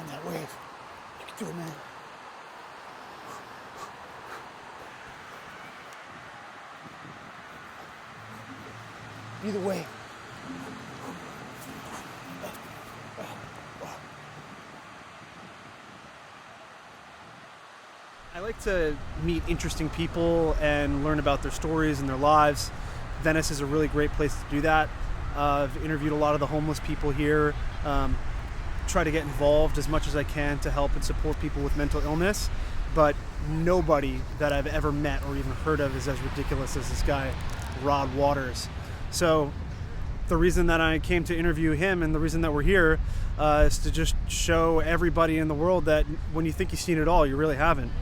Find that wave. You can do it, man. Be the wave. I like to meet interesting people and learn about their stories and their lives. Venice is a really great place to do that. I've interviewed a lot of the homeless people here. Try to get involved as much as I can to help and support people with mental illness. But nobody that I've ever met or even heard of is as ridiculous as this guy, Rod Waters. So the reason that I came to interview him and the reason that we're here is to just show everybody in the world that when you think you've seen it all, you really haven't.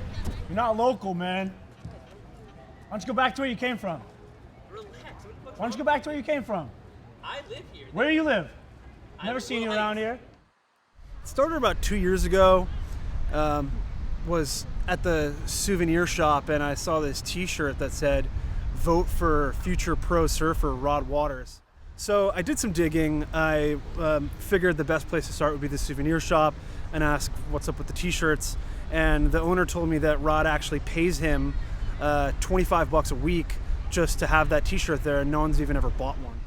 You're not local, man. Why don't you go back to where you came from? Relax. Why don't you go back to where you came from? I live here. Where do you live? Never seen you around here. It started about 2 years ago. Was at the souvenir shop and I saw this t-shirt that said, "Vote for future pro surfer Rod Waters." So I did some digging. I figured the best place to start would be the souvenir shop and ask what's up with the t-shirts. And the owner told me that Rod actually pays him $25 a week just to have that t-shirt there, and no one's even ever bought one.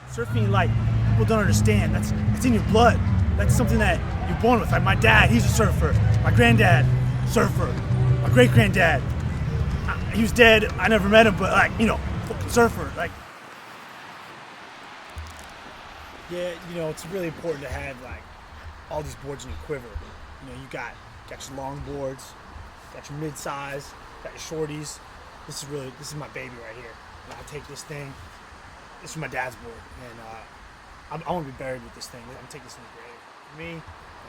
Surfing, like, people don't understand. It's in your blood. That's something that you're born with. Like my dad, he's a surfer. My granddad, surfer. My great granddad, he was dead. I never met him, but like, fucking surfer. Like, yeah, it's really important to have like all these boards in your quiver. You got your long boards, got your mid-size, got your shorties. This is my baby right here. And I take this thing. This is my dad's board, and I want to be buried with this thing. I'm gonna take this in the grave. For me,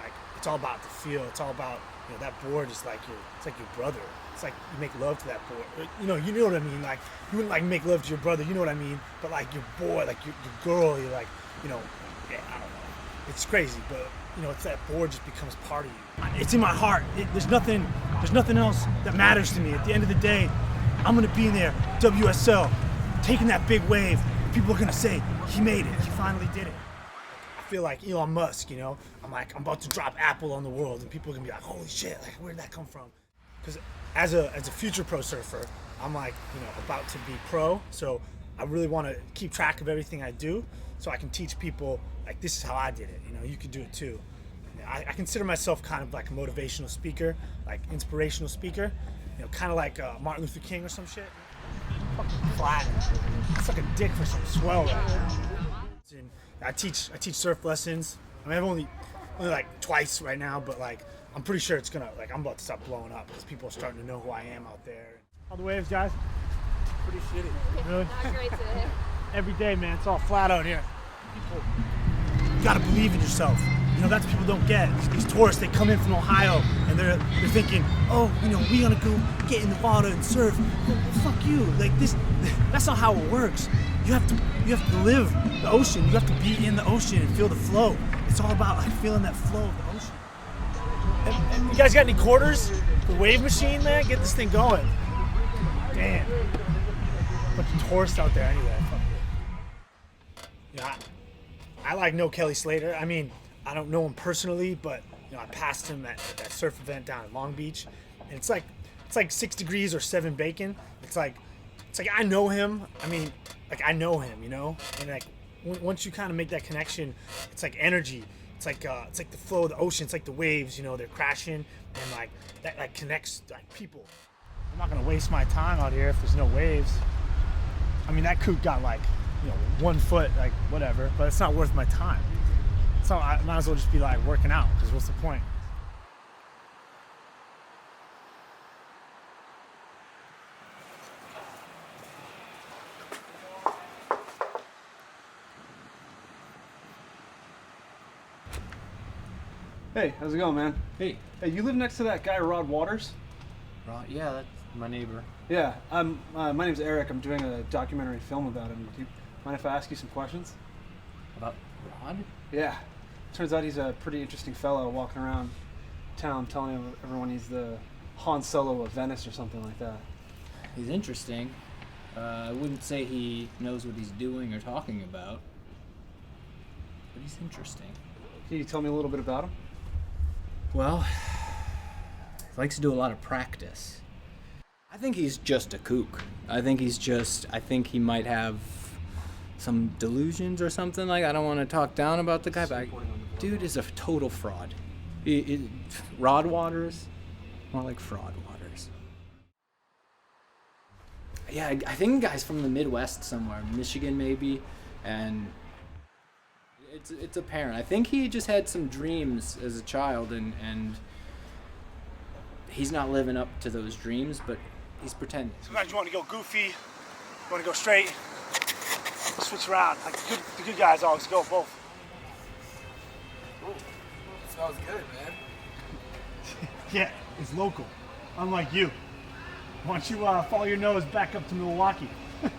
like, it's all about the feel. It's all about, that board is like your brother. It's like you make love to that board. You know what I mean? Like, you wouldn't like make love to your brother. You know what I mean? But like your boy, like your girl, you're like, yeah, I don't know. It's crazy, but it's that board just becomes part of you. It's in my heart. There's nothing else that matters to me. At the end of the day, I'm gonna be in there, WSL, taking that big wave. People are gonna say, he made it. He finally did it. I feel like Elon Musk. I'm about to drop Apple on the world, and people are gonna be like, holy shit, like, where did that come from? Because as a future pro surfer, I'm like, about to be pro. So I really want to keep track of everything I do, so I can teach people like, this is how I did it. You can do it too. I consider myself kind of like a motivational speaker, like inspirational speaker. Kind of like Martin Luther King or some shit. Fucking flat. It's like a dick for some swell right now. And I teach surf lessons. I mean, I've only like twice right now, but like I'm pretty sure it's gonna, like, I'm about to start blowing up because people are starting to know who I am out there. How the waves, guys? Pretty shitty. Really? Not great today. Every day, man. It's all flat out here. People, you gotta believe in yourself. That's what people don't get. These tourists, they come in from Ohio and they're thinking, oh, we gonna go get in the water and surf. Well, fuck you. Like, that's not how it works. You have to live the ocean. You have to be in the ocean and feel the flow. It's all about like feeling that flow of the ocean. And you guys got any quarters? The wave machine, man? Get this thing going. Damn. Bunch of tourists out there anyway. Yeah, I like know Kelly Slater. I mean, I don't know him personally, but I passed him at that surf event down in Long Beach, and it's like 6 degrees or 7 bacon. It's like I know him. I mean, like, I know him, and like once you kind of make that connection, it's like energy. It's like the flow of the ocean. It's like the waves, they're crashing, and like that like connects like people. I'm not gonna waste my time out here if there's no waves. I mean, that coot got like 1 foot, like whatever, but it's not worth my time. So I might as well just be like working out, because what's the point? Hey, how's it going, man? Hey. Hey, you live next to that guy, Rod Waters? Right, yeah, that's my neighbor. Yeah, my name's Eric. I'm doing a documentary film about him. Do you mind if I ask you some questions? About Rod? Yeah. Turns out he's a pretty interesting fellow walking around town telling everyone he's the Han Solo of Venice or something like that. He's interesting. I wouldn't say he knows what he's doing or talking about. but he's interesting. Can you tell me a little bit about him? Well, he likes to do a lot of practice. I think he's just a kook. I think he might have some delusions or something. Like, I don't want to talk down about the guy, but dude is a total fraud. Rod Waters, more like fraud Waters. Yeah, I think the guy's from the Midwest somewhere, Michigan maybe, and it's apparent. I think he just had some dreams as a child, and he's not living up to those dreams, but he's pretending. Sometimes you want to go goofy, you want to go straight, switch around. Like the good guys always go both. Ooh, smells good, man. Yeah, it's local, unlike you. Why don't you follow your nose back up to Milwaukee? Dude,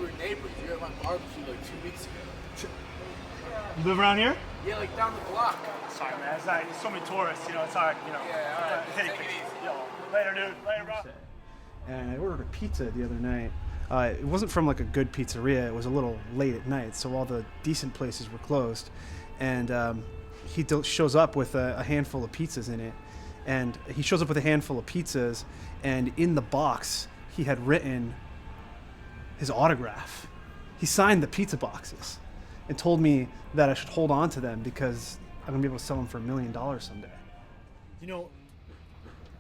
we're neighbors. You were at my barbecue like 2 weeks ago. You live around here? Yeah, like down the block. Sorry, man. It's like, there's so many tourists, you know, it's hard, you know. Yeah, all right. Take it easy. Yo, later, dude. Later, bro. And I ordered a pizza the other night. It wasn't from like a good pizzeria. It was a little late at night, so all the decent places were closed. And he shows up with a handful of pizzas in it. And he shows up with a handful of pizzas, and in the box, he had written his autograph. He signed the pizza boxes and told me that I should hold on to them because I'm going to be able to sell them for $1 million someday. You know,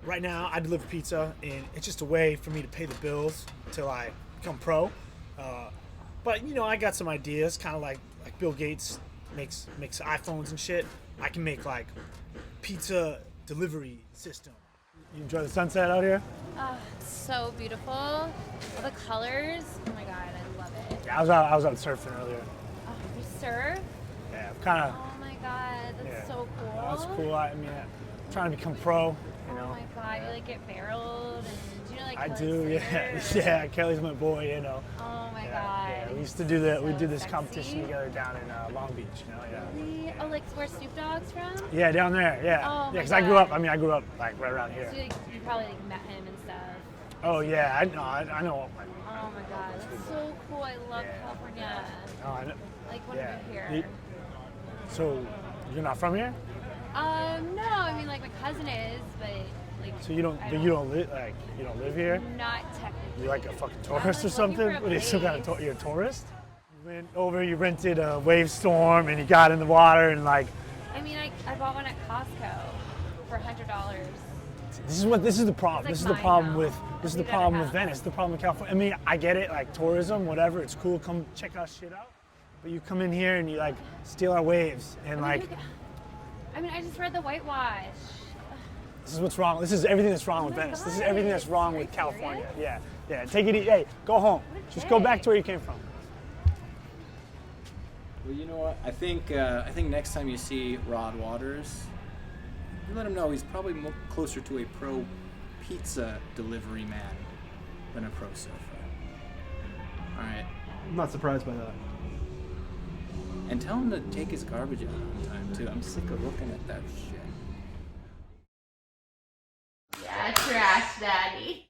right now I deliver pizza, and it's just a way for me to pay the bills until I become pro. But you know, I got some ideas, kind of like Bill Gates makes iPhones and shit. I can make like pizza delivery system. You enjoy the sunset out here? Oh, it's so beautiful. All the colors. Oh my god, I love it. Yeah, I was out surfing earlier. Oh, you surf? Yeah, kind of. Oh my god, that's so cool. That's cool. I mean, I'm trying to become pro. You know. Oh my god, you like get barreled and do you know like I Kelly do. Slater? Yeah. Yeah. Kelly's my boy. You know. Oh my Yeah, god. yeah. We used to do that. We So did this sexy. competition together down in Long Beach. You know. Yeah. Really? Oh, like where Snoop Dogg's from? Yeah, down there. Yeah. Oh, yeah, my because I grew up. God. I grew up like right around here. So you probably like met him and stuff. Oh yeah. I know. I know. Oh my god, that's so cool. I love Yeah. California. Oh, I know. Like want Yeah. to be here. So you're not from here? No, I mean like my cousin is, but like. So you don't. I But you don't live here. Not technically. You like a fucking I'm, tourist or like, looking something? for a What are you some kind of place. you're a tourist? You went over. You rented a wave storm and you got in the water and like. I mean, I bought one at Costco for $100. This is the problem. It's This like is the mine problem now. with this is the Leave it at problem half. with Venice. The problem with California. I mean, I get it, like tourism, whatever. It's cool. Come check our shit out. But you come in here and you like steal our waves and like I mean, I just read the whitewash. this is what's wrong. This is everything that's wrong Oh with my Venice. This is God. everything that's wrong Are with you California. serious? Yeah. Take it easy. Hey, go home. What a Just go back day. to where you came from. Well, you know what? I think next time you see Rod Waters, you let him know he's probably closer to a pro pizza delivery man than a pro surfer. All right, I'm not surprised by that. and tell him to take his garbage out on time too. I'm sick of looking at that shit. Yeah, trash daddy.